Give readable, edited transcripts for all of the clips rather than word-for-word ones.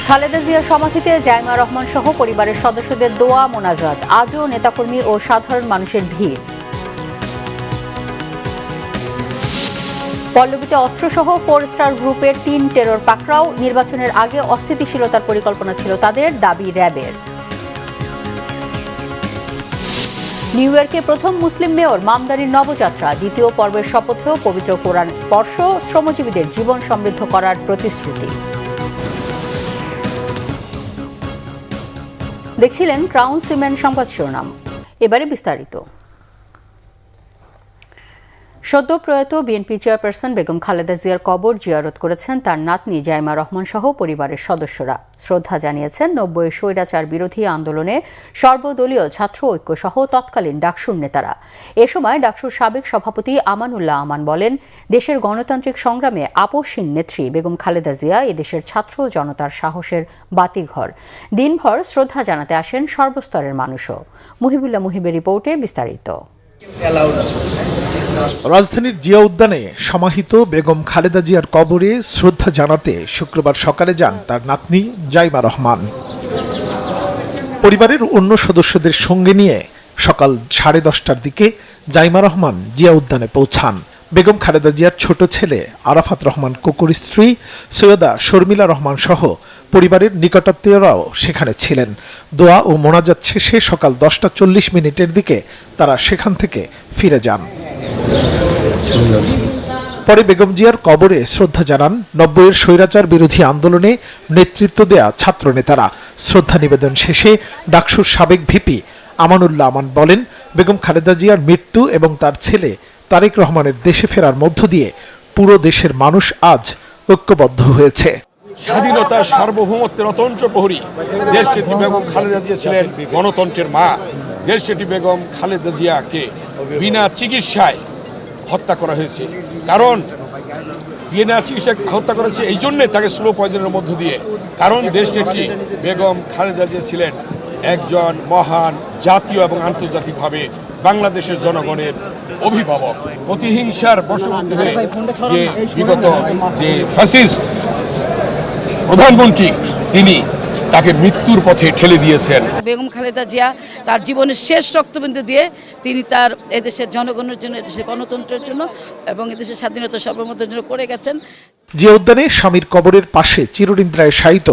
খালেদা জিয়ার সমাধিতে জাইমা রহমান সহ পরিবারের সদস্যদের দোয়া মোনাজাত, আজও নেতাকর্মী ও সাধারণ মানুষের ভিড়। পল্লবীতে অস্ত্রসহ 4 স্টার গ্রুপের 3 টেরর পাকড়াও, নির্বাচনের আগে অস্থিতিশীলতার পরিকল্পনা ছিল তাদের, দাবি র্যাবের। নিউ ইয়র্কে প্রথম মুসলিম মেয়র মামদানির নবযাত্রা, দ্বিতীয় পর্বের শপথেও পবিত্র কোরআন স্পর্শ, শ্রমজীবীদের জীবন সমৃদ্ধ করার প্রতিশ্রুতি। দেখছিলেন ক্রাউন সিমেন্ট সংবাদ শিরোনাম, এবারে বিস্তারিত। সদ্য প্রয়াত বিএনপি চেয়ারপারসন বেগম খালেদা জিয়ার কবর জিয়ারত করেছেন তার নাতনি জাইমা রহমান সহ পরিবারের সদস্যরা। শ্রদ্ধা জানিয়েছেন 90 স্বৈরাচার বিরোধী আন্দোলনে সর্বদলীয় ছাত্র ঐক্য সহ তৎকালীন ডাকসুর নেতারা। এ সময় ডাকসুর সাবেক সভাপতি আমানুল্লাহ আমান বলেন, দেশের গণতান্ত্রিক সংগ্রামে আপসহীন নেত্রী বেগম খালেদা জিয়া এদেশের ছাত্র জনতার সাহসের বাতিঘর। দিনভর শ্রদ্ধা জানাতে আসেন সর্বস্তরের মানুষও। মুহিবুল্লাহ মুহিবের রিপোর্টে বিস্তারিত। রাজধানীর জিয়া উদ্যানে সমাহিত বেগম খালেদা জিয়ার কবরে শ্রদ্ধা জানাতে শুক্রবার সকালে যান তার নাতনি জাইমা রহমান। পরিবারের অন্য সদস্যদের সঙ্গে নিয়ে সকাল 10:30টার দিকে জাইমা রহমান জিয়া উদ্যানে পৌঁছান। বেগম খালেদা জিয়ার ছোট ছেলে আরাফাত রহমান কোকুর স্ত্রী সৈয়দা শর্মিলা রহমান সহ পরিবারের নিকটাত্মীয়রাও সেখানে ছিলেন। দোয়া ও মোনাজাত শেষে সকাল 10:40 দিকে তারা সেখান থেকে ফিরে যান। পরে বেগম জিয়ার কবরে শ্রদ্ধা জানান 90-এর স্বৈরাচার বিরোধী আন্দোলনে নেতৃত্ব দেয়া ছাত্র নেতারা। শ্রদ্ধা নিবেদন শেষে ডাকসুর সাবেক ভিপি আমানুল্লাহ আমান বলেন, বেগম খালেদা জিয়ার মৃত্যু এবং তার ছেলে তারেক রহমানের দেশে ফেরার মধ্য দিয়ে পুরো দেশের মানুষ আজ ঐক্যবদ্ধ হয়েছে। স্বাধীনতার সার্বভৌমত্বের অতন্ত্র প্রহরী দেশনেত্রী বেগম খালেদা জিয়া ছিলেন গণতন্ত্রের মা। দেশনেত্রী বেগম খালেদা জিয়াকে বিনা চিকিৎসায় হত্যা করা হয়েছে। কারণ বিনা চিকিৎসায় হত্যা করেছে এই জন্যে তাকে স্লো পয়জনের মধ্য দিয়ে, কারণ দেশনেত্রী বেগম খালেদা জিয়া ছিলেন একজন মহান জাতীয় এবং আন্তর্জাতিকভাবে বাংলাদেশের জনগণের অভিভাবক। প্রতিহিংসার বশবর্তী হয়ে যে বিগত যে ফ্যাসিস্ট প্রধানমন্ত্রী, তিনি তাকে মৃত্যুর পথে ঠেলে দিয়েছেন। বেগম খালেদা জিয়া তার জীবনের শেষ রক্তবিন্দু দিয়ে তিনি তার এদেশের জনগণের জন্য, এদেশের গণতন্ত্রের জন্য এবং এদেশের স্বাধীনতা সার্বভৌমত্বের জন্য করে গেছেন। জিয়া উদ্যানে স্বামীর কবরের পাশে চিরনিদ্রায় শায়িত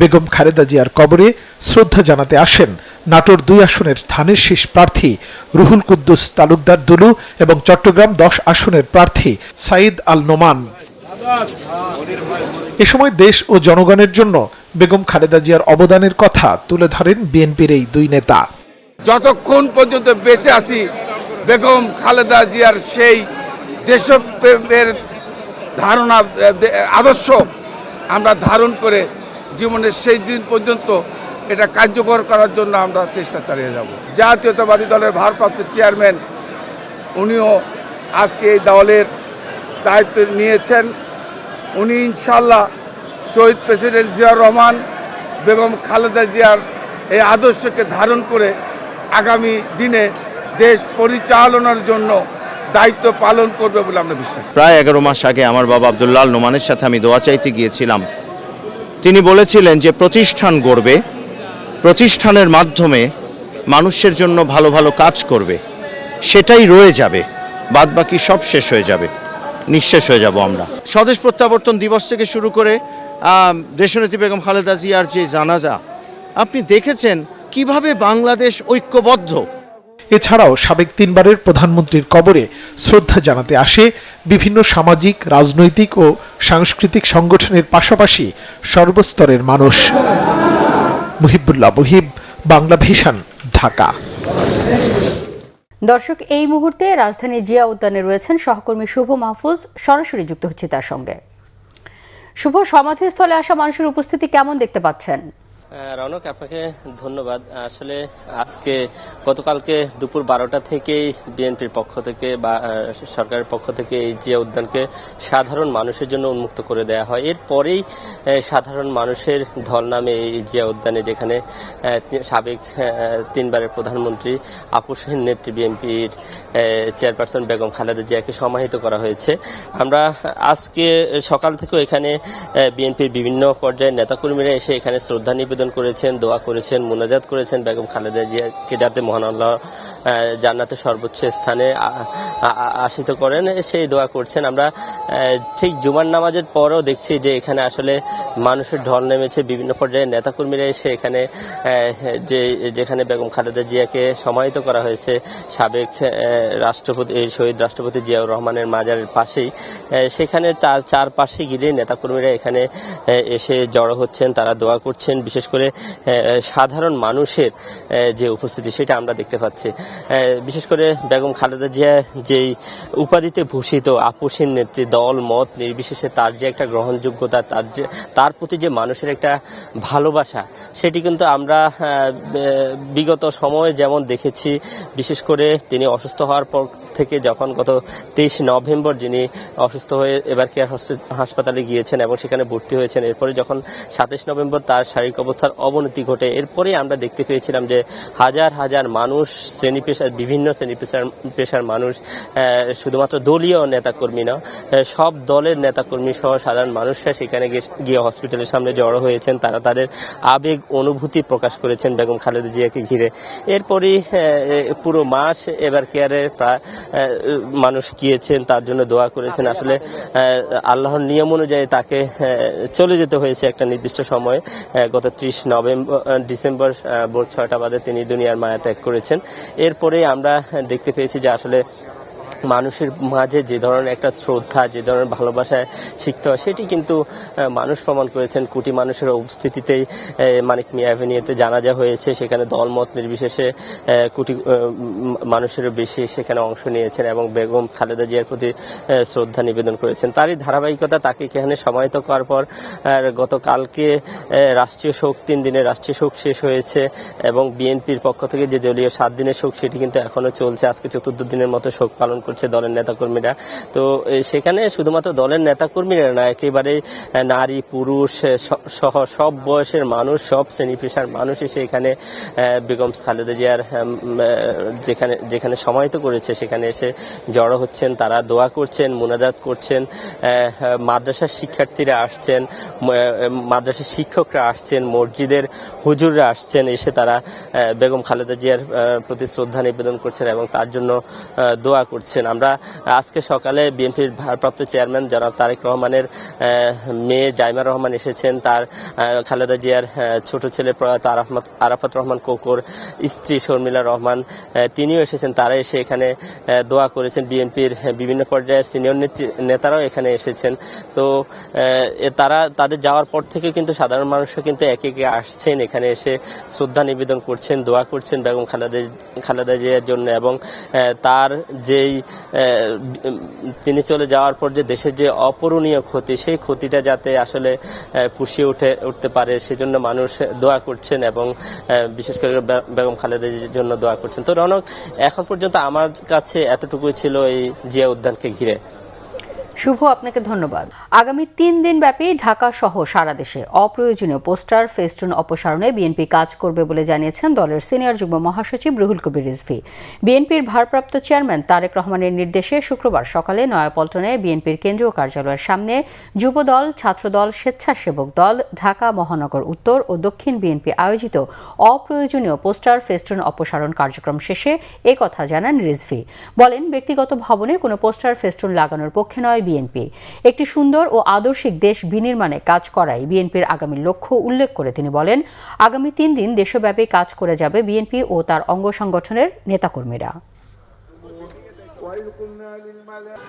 বেগম খালেদা জিয়ার কবরে শ্রদ্ধা জানাতে আসেন নাটোর 2 আসনের ধানের শীষ প্রার্থী রুহুল কুদ্দুস তালুকদার দুলু এবং চট্টগ্রাম 10 আসনের প্রার্থী সাইদ আল নোমান। এ সময় দেশ ও জনগণের জন্য বেগম খালেদা জিয়ার অবদানের কথা তুলে ধরেন বিএনপির এই দুই নেতা। যতক্ষণ পর্যন্ত বেঁচে আছি, বেগম খালেদা জিয়ার সেই দেশপ্রেমের ধারণা, আদর্শ আমরা ধারণ করে জীবনের সেই দিন পর্যন্ত এটা কার্যকর করার জন্য আমরা চেষ্টা চালিয়ে যাব। জাতীয়তাবাদী দলের ভারপ্রাপ্ত চেয়ারম্যান উনিও আজকে এই দলের দায়িত্ব নিয়েছেন। উনি ইনশাল্লাহ শহীদ প্রেসিডেন্ট জিয়াউর রহমান বেগম খালেদা জিয়ার এই আদর্শকে ধারণ করে আগামী দিনে দেশ পরিচালনার জন্য দায়িত্ব পালন করবে বলে আমরা বিশ্বাস। প্রায় 11 মাস আগে আমার বাবা আব্দুল্লাহ আল নোমানের সাথে আমি দোয়া চাইতে গিয়েছিলাম। তিনি বলেছিলেন যে প্রতিষ্ঠান গড়বে, প্রতিষ্ঠানের মাধ্যমে মানুষের জন্য ভালো ভালো কাজ করবে, সেটাই রয়ে যাবে, বাদবাকি সব শেষ হয়ে যাবে, নিঃশেষ হয়ে যাব আমরা। স্বদেশ প্রত্যাবর্তন দিবস থেকে শুরু করে দেশনেত্রী বেগম খালেদা জিয়ার যে জানাজা, আপনি দেখেছেন কিভাবে বাংলাদেশ ঐক্যবদ্ধ। এছাড়াও সাবেক 3 বারের প্রধানমন্ত্রীর কবরে শ্রদ্ধা জানাতে আসে বিভিন্ন সামাজিক, রাজনৈতিক ও সাংস্কৃতিক সংগঠনের পাশাপাশি সর্বস্তরের মানুষ। মুহিবুল্লাহ মুহিব, বাংলা ভিশন, ঢাকা। দর্শক, এই মুহূর্তে রাজধানী জিয়া উদ্যানে রয়েছেন সহকর্মী শুভ মাহফুজ, সরাসরি যুক্ত হচ্ছে তার সঙ্গে। শুভ, সমাধিস্থলে আসা মানুষের উপস্থিতি কেমন দেখতে পাচ্ছেন? রৌনক, আপনাকে ধন্যবাদ। আসলে আজকে গতকালকে দুপুর 12টা থেকেই বিএনপির পক্ষ থেকে বা সরকারের পক্ষ থেকে এই জিয়া উদ্যানকে সাধারণ মানুষের জন্য উন্মুক্ত করে দেওয়া হয়। এরপরেই সাধারণ মানুষের ঢল নামে এই জিয়া উদ্যানে, যেখানে সাবেক 3 বারের প্রধানমন্ত্রী আপুসের নেত্রী বিএনপির চেয়ারপারসন বেগম খালেদা জিয়াকে সমাহিত করা হয়েছে। আমরা আজকে সকাল থেকেও এখানে বিএনপির বিভিন্ন পর্যায়ের নেতাকর্মীরা এসে এখানে শ্রদ্ধা নিবেদন করেছেন, দোয়া করেছেন, মুনাজাত করেছেন বেগম খালেদা জিয়াকে যাতে মহান আল্লাহ জান্নাতের সর্বোচ্চ স্থানে আসিত করেন, সেই দোয়া করছেন। আমরা ঠিক জুমার নামাজের পরেও দেখছি যে এখানে আসলে মানুষের ঢল নেমেছে। বিভিন্ন পর্যায়ের নেতাকর্মীরা এসে এখানে যেখানে বেগম খালেদা জিয়াকে সমাহিত করা হয়েছে সাবেক রাষ্ট্রপতি শহীদ রাষ্ট্রপতি জিয়াউর রহমানের মাজারের পাশেই, সেখানে তার চারপাশে গিয়ে নেতাকর্মীরা এখানে এসে জড়ো হচ্ছেন, তারা দোয়া করছেন। বিশেষ করে সাধারণ মানুষের যে উপস্থিতি সেটা আমরা দেখতে পাচ্ছি। বিশেষ করে বেগম খালেদা জিয়া যেই উপাধিতে ভূষিত আপুসীর নেত্রী, দল মত নির্বিশেষে তার যে একটা গ্রহণযোগ্যতা, তার প্রতি যে মানুষের একটা ভালোবাসা, সেটি কিন্তু আমরা বিগত সময়ে যেমন দেখেছি। বিশেষ করে তিনি অসুস্থ হওয়ার পর থেকে যখন গত 23 নভেম্বর যিনি অসুস্থ হয়ে এবার কেয়ার হাসপাতালে গিয়েছেন এবং সেখানে ভর্তি হয়েছেন, এরপরে যখন 27 নভেম্বর তার শারীরিক অবস্থার অবনতি ঘটে, এরপরে আমরা দেখতে পেয়েছিলাম যে হাজার হাজার মানুষ, বিভিন্ন শ্রেণী পেশার মানুষ, শুধুমাত্র দলীয় নেতাকর্মী না, সব দলের নেতাকর্মী সহ সাধারণ মানুষরা সেখানে গিয়ে হসপিটালের সামনে জড়ো হয়েছেন। তারা তাদের আবেগ অনুভূতি প্রকাশ করেছেন বেগম খালেদা জিয়াকে ঘিরে। এরপরই পুরো মাস এবার কেয়ারে প্রায় মানুষ গিয়েছেন, তার জন্য দোয়া করেছেন। আসলে আল্লাহর নিয়ম অনুযায়ী তাকে চলে যেতে হয়েছে একটা নির্দিষ্ট সময়। গত 30 ডিসেম্বর ভোর 6টা বাজে তিনি দুনিয়ার মায়া ত্যাগ করেছেন। এরপরে আমরা দেখতে পেয়েছি যে আসলে মানুষের মাঝে যে ধরনের একটা শ্রদ্ধা, যে ধরনের ভালোবাসায় শিখতে হয়, সেটি কিন্তু মানুষ প্রমাণ করেছেন। কোটি মানুষের উপস্থিতিতেই মানিক মিয়া অ্যাভিনিউতে জানাজা হয়েছে, সেখানে দলমত নির্বিশেষে কোটি মানুষেরও বেশি সেখানে অংশ নিয়েছেন এবং বেগম খালেদা জিয়ার প্রতি শ্রদ্ধা নিবেদন করেছেন। তারই ধারাবাহিকতা তাকে এখানে সমাহিত করার পর গতকালকে রাষ্ট্রীয় শোক, 3 দিনের রাষ্ট্রীয় শোক শেষ হয়েছে এবং বিএনপির পক্ষ থেকে যে দলীয় 7 দিনের শোক, সেটি কিন্তু এখনো চলছে। আজকে 4র্থ দিনের মতো শোক পালন করছে দলের নেতাকর্মীরা। তো সেখানে শুধুমাত্র দলের নেতাকর্মীরা না, একেবারে নারী পুরুষ সহ সব বয়সের মানুষ, সব শ্রেণী পেশার মানুষ এসে এখানে বেগম খালেদা জিয়ার যেখানে সমাহিত করেছে সেখানে এসে জড়ো হচ্ছেন। তারা দোয়া করছেন, মুনাজাত করছেন। মাদ্রাসার শিক্ষার্থীরা আসছেন, মাদ্রাসার শিক্ষকরা আসছেন, মসজিদের হুজুররা আসছেন, এসে তারা বেগম খালেদা জিয়ার প্রতি শ্রদ্ধা নিবেদন করছেন এবং তার জন্য দোয়া করছেন। আমরা আজকে সকালে বিএনপির ভারপ্রাপ্ত চেয়ারম্যান জনাব তারেক রহমানের মেয়ে জাইমা রহমান এসেছেন, তার খালেদা জিয়ার ছোট ছেলে প্রয়াত আরাফাত রহমান কোকর স্ত্রী শর্মিলা রহমান তিনিও এসেছেন। তারা এসে এখানে দোয়া করেছেন। বিএনপির বিভিন্ন পর্যায়ের সিনিয়র নেতারাও এখানে এসেছেন। তো তাদের যাওয়ার পর থেকে কিন্তু সাধারণ মানুষরা কিন্তু একে একে আসছেন, এখানে এসে শ্রদ্ধা নিবেদন করছেন, দোয়া করছেন বেগম খালেদা জিয়ার জন্য এবং তার যেই তিনি চলে যাওয়ার পর যে দেশের যে অপূরণীয় ক্ষতি, সেই ক্ষতিটা যাতে আসলে পুষিয়ে উঠতে পারে সেজন্য মানুষ দোয়া করছেন এবং বিশেষ করে বেগম খালেদা জিয়ার জন্য দোয়া করছেন। তো রৌনক, এখন পর্যন্ত আমার কাছে এতটুকুই ছিল এই জিয়া উদ্যানকে ঘিরে। শুভ, আপনাকে ধন্যবাদ। আগামী 3 দিন ব্যাপী ঢাকা সহ সারা দেশে অপ্রয়োজনীয় পোস্টার, ফেস্টুন অপসারণে বিএনপি কাজ করবে বলে জানিয়েছেন দলের সিনিয়র যুগ্ম মহাসচিব রুহুল কবির রিজভী। বিএনপির ভারপ্রাপ্ত চেয়ারম্যান তারেক রহমানের নির্দেশে শুক্রবার সকালে নয়াপল্টনে বিএনপির কেন্দ্রীয় কার্যালয়ের সামনে যুবদল, ছাত্রদল, স্বেচ্ছাসেবক দল, ঢাকা মহানগর উত্তর ও দক্ষিণ বিএনপি আয়োজিত অপ্রয়োজনীয় পোস্টার, ফেস্টুন অপসারণ কার্যক্রম শেষে একথা জানান রিজভী। বলেন, ব্যক্তিগত ভবনে কোনো পোস্টার, ফেস্টুন লাগানোর পক্ষে নয় বিএনপি। একটি সুন্দর ও আদর্শিক দেশ বিনির্মাণে কাজ করাই বিএনপির আগামী লক্ষ্য উল্লেখ করে তিনি বলেন, আগামী 3 দিন দেশব্যাপী কাজ করে যাবে বিএনপি ও তার অঙ্গ সংগঠনের নেতাকর্মীরা।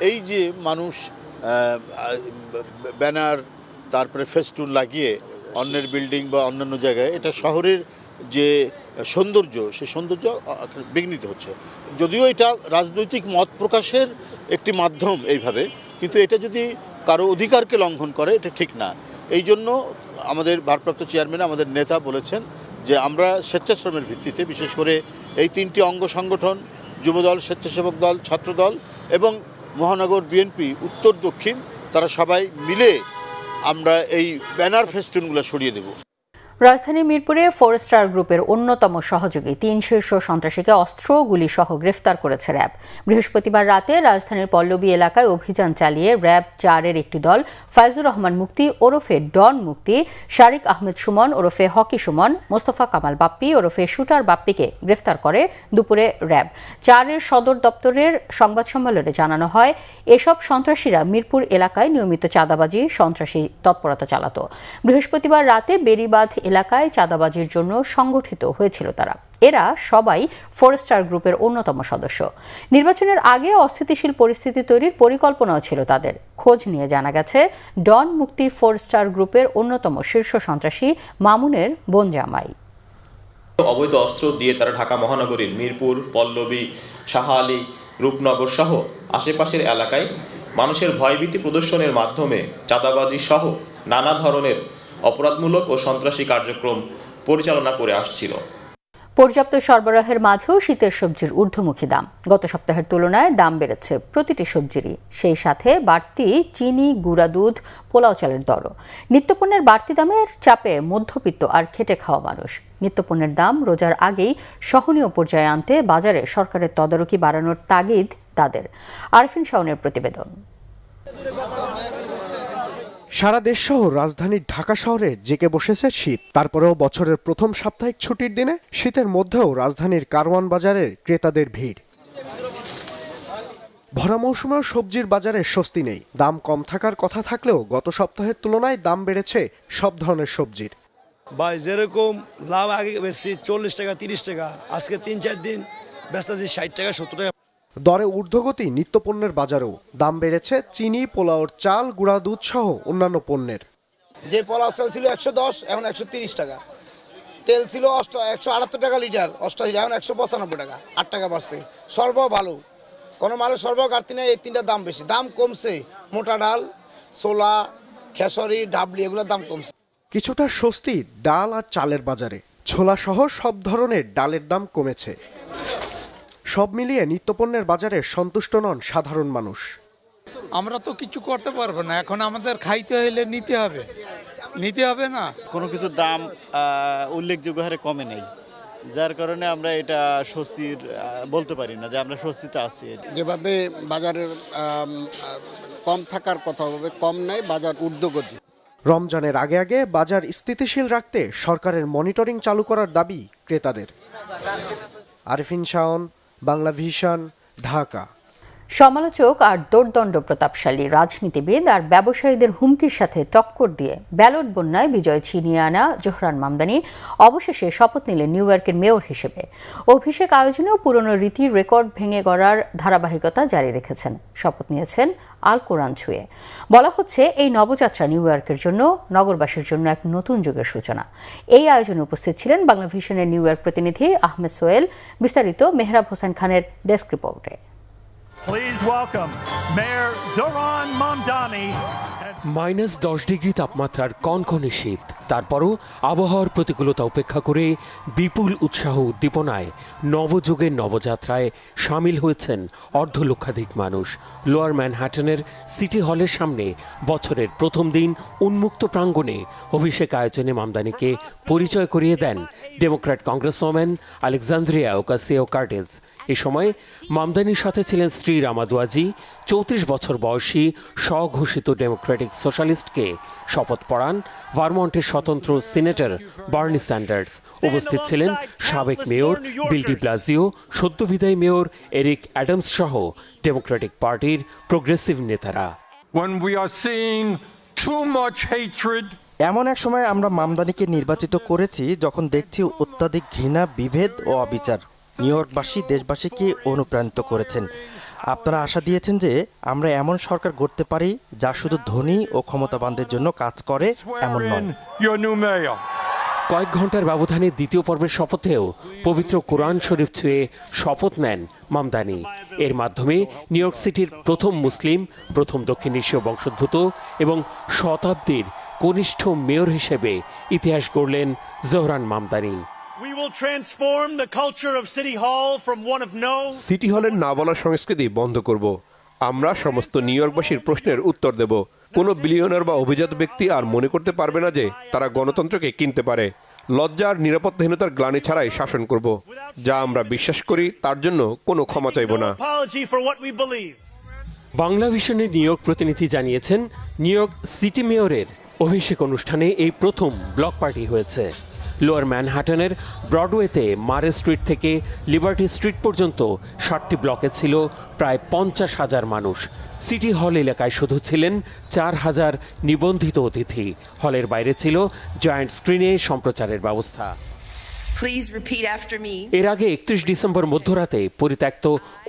এই যে মানুষ ব্যানার, তারপরে ফেস্টুন লাগিয়ে অন্যের বিল্ডিং বা অন্যান্য জায়গায়, এটা শহরের যে সৌন্দর্য, সেই সৌন্দর্য বিঘ্নিত হচ্ছে। যদিও এটা রাজনৈতিক মত প্রকাশের একটি মাধ্যম এইভাবে, কিন্তু এটা যদি কারো অধিকারকে লঙ্ঘন করে এটা ঠিক না। এই জন্য আমাদের ভারপ্রাপ্ত চেয়ারম্যান আমাদের নেতা বলেছেন যে আমরা স্বেচ্ছাশ্রমের ভিত্তিতে বিশেষ করে এই 3টি অঙ্গ সংগঠন যুবদল, স্বেচ্ছাসেবক দল, ছাত্রদল এবং মহানগর বিএনপি উত্তর দক্ষিণ তারা সবাই মিলে আমরা এই ব্যানার ফেস্টুনগুলো সরিয়ে দেব। রাজধানী মিরপুরে 4 স্টার গ্রুপের অন্যতম সহযোগী 3 শীর্ষ সন্ত্রাসীকে অস্ত্র গুলি সহ গ্রেফতার করেছে র্যাব। বৃহস্পতিবার রাতে রাজধানীর পল্লবী এলাকায় অভিযান চালিয়ে র্যাব 4-এর একটি দল ফাইজুর রহমান মুক্তি ওরফে ডন মুক্তি, শারিক আহমেদ সুমন ওরফে হকি সুমন, মোস্তফা কামাল বাপ্পি ওরফে শুটার বাপ্পিকে গ্রেফতার করে দুপুরে র্যাব। 4-এর সদর দপ্তরের সংবাদ সম্মেলনে জানানো হয়, এসব সন্ত্রাসীরা মিরপুর এলাকায় নিয়মিত চাঁদাবাজি সন্ত্রাসী তৎপরতা চালাত। বৃহস্পতিবার রাতে বেরিবাঁধ এলাকায় চাঁদাবাজির জন্য সংগঠিত হয়েছিল তারা। এরা সবাই 4 স্টার গ্রুপের অন্যতম সদস্য। নির্বাচনের আগে অস্থিতিশীল পরিস্থিতি তৈরির পরিকল্পনাও ছিল তাদের। খোঁজ নিয়ে জানা গেছে, ডন মুক্তি 4 স্টার গ্রুপের অন্যতম শীর্ষ সন্ত্রাসী মামুনের বোন জামাই। অবৈধ অস্ত্র দিয়ে তারা ঢাকা মহানগরীর মিরপুর, পল্লবী, শাহালি, রূপনগর সহ আশেপাশের এলাকায় মানুষের ভয়ভীতি প্রদর্শনের মাধ্যমে চাঁদাবাজি সহ নানা ধরনের অপরাধমূলক ও সন্ত্রাসী কার্যক্রম পরিচালনা করে আসছিল। পর্যাপ্ত সরবরাহের মাঝেও শীতের সবজির ঊর্ধ্বমুখী দাম। গত সপ্তাহের তুলনায় দাম বেড়েছে প্রতিটি সবজিরই। সেই সাথে বাড়তি চিনি, গুঁড়া দুধ, পোলাও চালের দরও। নিত্যপণ্যের বাড়তি দামের চাপে মধ্যবিত্ত আর খেটে খাওয়া মানুষ। নিত্যপণ্যের দাম রোজার আগেই সহনীয় পর্যায়ে আনতে বাজারে সরকারের তদারকি বাড়ানোর তাগিদ তাদের। আরফিন শাওনের প্রতিবেদন। সারা দেশ সহ রাজধানী ঢাকা শহরে জেঁকে বসেছে শীত। তারপরেও বছরের প্রথম সাপ্তাহিক ছুটির দিনে শীতের মধ্যেও রাজধানীর কারওয়ান বাজারের ক্রেতাদের ভিড়। ভরা মৌসুমেও সবজির বাজারে স্বস্তি নেই। দাম কম থাকার কথা থাকলেও গত সপ্তাহের তুলনায় দাম বেড়েছে সব ধরনের সবজির। ভাই যেরকম লাভ আগে বেশি 40 টাকা 30 টাকা, আজকে 3-4 দিন ব্যস্ত 60 টাকা 70 টাকা। দরে ঊর্ধ্বগতি নিত্যপণ্যের বাজারেও দাম বেড়েছে চিনি, পোলাওর চাল, গুঁড়া দুধ সহ অন্যান্য পণ্যের। যে পোলাও চাল ছিল 110, এখন 130 টাকা। তেল ছিল 178 টাকা লিটার, 88, এখন 195 টাকা, 8 টাকা বাড়ছে। সর্ব ভালো, কোনো মালের সর্ব ঘাটতি নেই। এই 3টার দাম বেশি। দাম কমছে মোটা ডাল, ছোলা, খেসরি, ডাবলি এগুলোর দাম কমছে। কিছুটা স্বস্তি ডাল আর চালের বাজারে। ছোলা সহ সব ধরনের ডালের দাম কমেছে। সব মিলিয়ে নিত্যপণ্যের বাজারে সন্তুষ্ট নন সাধারণ মানুষ। আমরা তো কিছু করতে পারবো না, এখন আমাদের খাইতে হইলে নিতে হবে না। কোনো কিছুর দাম উল্লেখযোগ্য হারে কমে নেই, যার কারণে আমরা এটা স্বস্তির বলতে পারি না যে আমরা স্বস্তিতে আছি। যেভাবে বাজারের কম থাকার কথা হবে, কম নাই, বাজার ঊর্ধ্বগতি। রমজানের আগে আগে বাজার স্থিতিশীল রাখতে সরকারের মনিটরিং চালু করার দাবি ক্রেতাদের। আরফিন শাওন, বাংলা ভিশন, ঢাকা। সমালোচক আর দোর্দণ্ড প্রতাপশালী রাজনীতিবিদ আর ব্যবসায়ীদের হুমকির সাথে টক্কর দিয়ে ব্যালট বন্যায় বিজয় ছিনিয়ে আনা জোহরান মামদানি অবশেষে শপথ নিলেন নিউ ইয়র্কের মেয়র হিসেবে। অভিষেক আয়োজনেও পুরনো রীতির রেকর্ড ভেঙে গড়ার ধারাবাহিকতা জারি রেখেছেন। শপথ নিয়েছেন আল কোরআন ছুঁয়ে। বলা হচ্ছে, এই নবযাত্রা নিউ ইয়র্কের জন্য, নগরবাসীর জন্য এক নতুন যুগের সূচনা। এই আয়োজনে উপস্থিত ছিলেন বাংলা ভিশনের নিউ ইয়র্ক প্রতিনিধি আহমেদ সোহেল। বিস্তারিত মেহরাব হোসেন খানের ডেস্ক রিপোর্টে। Please welcome Mayor Zohran Mamdani. -10 degree তাপমাত্রার কনকনে শীত, তারপরও আবহাওয়ার প্রতিকূলতা উপেক্ষা করে বিপুল উৎসাহ উদ্দীপনায় নবযুগের নবযাত্রায় সামিল হয়েছেন অর্ধলক্ষাধিক মানুষ। লোয়ার ম্যানহাটনের সিটি হলের সামনে বছরের প্রথম দিন উন্মুক্ত প্রাঙ্গণে অভিষেক আয়োজনে মামদানিকে পরিচয় করিয়ে দেন ডেমোক্র্যাট কংগ্রেসম্যান আলেকজান্দ্রিয়া ওকাসিও-কর্টেজ। এ সময় মামদানির সাথে ছিলেন স্ত্রী রামাদুয়াজি। 34 বছর বয়সী স্বঘোষিত ডেমোক্রেটিক সোশ্যালিস্টকে শপথ পড়ান ভারমন্টের স্বতন্ত্র সিনেটর বার্নি স্যান্ডার্স। উপস্থিত ছিলেন সাবেক মেয়র বিল ডি ব্লাজিও, সদ্য বিদায়ী মেয়র এরিক অ্যাডামস সহ ডেমোক্রেটিক পার্টির প্রোগ্রেসিভ নেতারা। এমন এক সময় আমরা মামদানিকে নির্বাচিত করেছি যখন দেখছি অত্যাধিক ঘৃণা, বিভেদ ও অবিচার নিউ ইয়র্কবাসী দেশবাসীকে অনুপ্রাণিত করেছেন। আপনারা আশা দিয়েছেন যে আমরা এমন সরকার গড়তে পারি যা শুধু ধনী ও ক্ষমতাবানদের জন্য কাজ করে, এমন নয়। কয়েক ঘন্টার ব্যবধানে দ্বিতীয় পর্বের শপথেও পবিত্র কোরআন শরীফ ছুঁয়ে শপথ নেন মামদানি। এর মাধ্যমে নিউ ইয়র্ক সিটির প্রথম মুসলিম, প্রথম দক্ষিণ এশীয় বংশোদ্ভূত এবং শতাব্দীর কনিষ্ঠ মেয়র হিসেবে ইতিহাস গড়লেন জোহরান মামদানি। সিটি হলের না বলার সংস্কৃতি বন্ধ করব। আমরা সমস্ত নিউ ইয়র্কবাসীর প্রশ্নের উত্তর দেব। কোনো বিলিয়নার বা অভিজাত ব্যক্তি আর মনে করতে পারবে না যে তারা গণতন্ত্রকে কিনতে পারে। লজ্জা আর নিরাপত্তাহীনতার গ্লানি ছাড়াই শাসন করব। যা আমরা বিশ্বাস করি তার জন্য কোনো ক্ষমা চাইব না। বাংলা ভিশনের নিউ ইয়র্ক প্রতিনিধি জানিয়েছেন, নিউ ইয়র্ক সিটি মেয়রের অভিষেক অনুষ্ঠানে এই প্রথম ব্লক পার্টি হয়েছে। লোয়ার ম্যানহাটনের ব্রডওয়েতে মারে স্ট্রিট থেকে লিবার্টি স্ট্রিট পর্যন্ত 7টি ব্লকে ছিল প্রায় 50,000 মানুষ। সিটি হল এলাকায় শুধু ছিলেন 4,000 নিবন্ধিত অতিথি। হলের বাইরে ছিল জয়েন্ট স্ক্রিনে সম্প্রচারের ব্যবস্থা। এর আগে 31 ডিসেম্বর মধ্যরাতে পরিত্যক্ত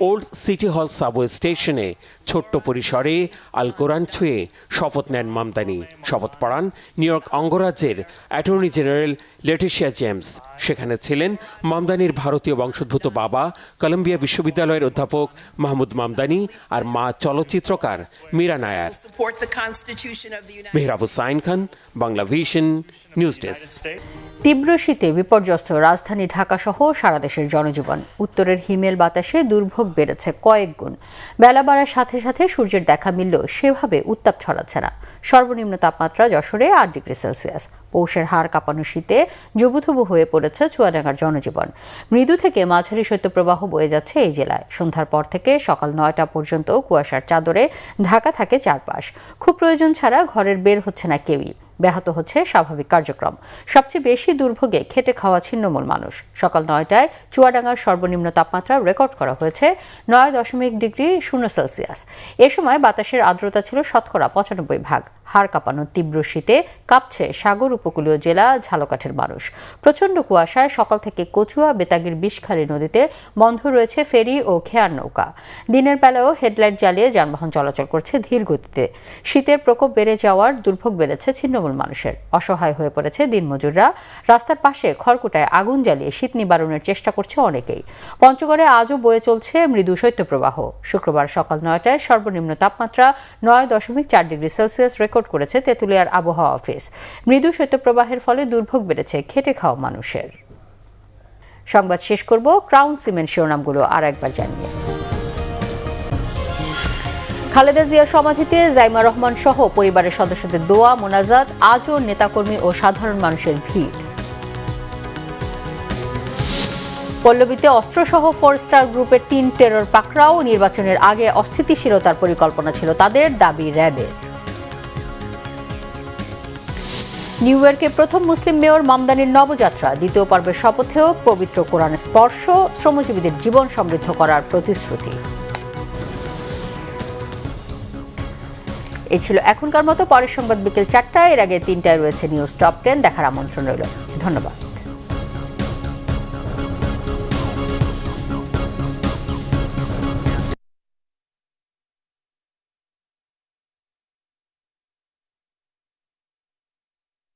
ওল্ড সিটি হল সাবওয়ে স্টেশনে ছোট্ট পরিসরে আল কোরআন ছুঁয়ে শপথ নেন মামদানি। শপথ পড়ান নিউ ইয়র্ক অঙ্গরাজ্যের অ্যাটর্নি জেনারেল লেটিশিয়া জেমস। সেখানে ছিলেন মামদানির ভারতীয় বংশোদ্ভূত বাবা, কলম্বিয়া বিশ্ববিদ্যালয়ের অধ্যাপক মাহমুদ মামদানি আর মা চলচ্চিত্রকার Meera Nair. Mehrab Hussain Khan, Bangla vision, news desk. তীব্র শীতে বিপর্যস্ত রাজধানী ঢাকা সহ সারা দেশের জনজীবন। উত্তরের হিমেল বাতাসে দুর্ভোগ বেড়েছে কয়েক গুণ। বেলা বাড়ার সাথে সাথে সূর্যের দেখা মিললেও সেভাবে উত্তাপ ছড়াচ্ছে না। সর্বনিম্ন তাপমাত্রা যশোরে 8 ডিগ্রি সেলসিয়াস। পৌষের হাড় কাঁপানো শীতে জবুথবু হয়ে পড়েছে চুয়াডাঙ্গার জনজীবন। মৃদু থেকে মাঝারি শৈত্যপ্রবাহ বয়ে যাচ্ছে এই জেলায়। সন্ধ্যার পর থেকে সকাল 9টা পর্যন্ত কুয়াশার চাদরে ঢাকা থাকে চারপাশ। খুব প্রয়োজন ছাড়া ঘরের বের হচ্ছে না কেউই। ব্যাহত হচ্ছে স্বাভাবিক কার্যক্রম। সবচেয়ে বেশি দুর্ভোগে খেটে খাওয়া ছিন্নমূল মানুষ। সকাল 9টায় চুয়াডাঙ্গার সর্বনিম্ন তাপমাত্রা রেকর্ড করা হয়েছে 9.0 ডিগ্রি সেলসিয়াস। এ সময় বাতাসের আর্দ্রতা ছিল 95%। হাড় কাঁপানো তীব্র শীতে কাঁপছে সাগর উপকূলীয় জেলা ঝালকাঠির মানুষ। প্রচণ্ড কুয়াশায় সকাল থেকে কচুয়া বেতাগীর বিষখালী নদীতে বন্ধ রয়েছে ফেরি ও খেয়ার নৌকা। দিনের বেলায়ও হেডলাইট জ্বালিয়ে যানবাহন চলাচল করছে ধীর গতিতে। শীতের প্রকোপ বেড়ে যাওয়ার দুর্ভোগ বেড়েছে ছিন্নমূল মানুষের। অসহায় হয়ে পড়েছে দিনমজুররা। রাস্তার পাশে খড়কুটায় আগুন জ্বালিয়ে শীত নিবারণের চেষ্টা করছে অনেকেই। পঞ্চগড়ে আজও বয়ে চলছে মৃদু শৈত্যপ্রবাহ। শুক্রবার সকাল 9টায় সর্বনিম্ন তাপমাত্রা 9.4 ডিগ্রি সেলসিয়াস রেকর্ড করেছে তেঁতুলিয়ার আবহাওয়া অফিস। মৃদু শৈত্যপ্রবাহের ফলে দুর্ভোগ বেড়েছে খেটে খাওয়া মানুষের। সংবাদ শেষ করব ক্রাউন সিমেন্ট শিরোনামগুলো আর একবার জানিয়ে। খালেদা জিয়ার সমাধিতে জাইমা রহমান সহ পরিবারের সদস্যদের দোয়া মোনাজাত। আজও নেতাকর্মী ও সাধারণ মানুষের ভিড়। পল্লবীতে অস্ত্রসহ 4 স্টার গ্রুপের 3 টেরর পাকড়াও। নির্বাচনের আগে অস্থিতিশীলতার পরিকল্পনা ছিল তাদের, দাবি র্যাবের। নিউ ইয়র্কে প্রথম মুসলিম মেয়র মামদানির নবযাত্রা। দ্বিতীয় পর্বের শপথেও পবিত্র কোরআনের স্পর্শ, শ্রমজীবীদের জীবন সমৃদ্ধ করার প্রতিশ্রুতি। এই ছিল এখনকার মতো। পরের সংবাদ বিকেল 4টায়। এর আগে 3টায় রয়েছে নিউজ টপ 10 দেখার আমন্ত্রণ রইল। ধন্যবাদ।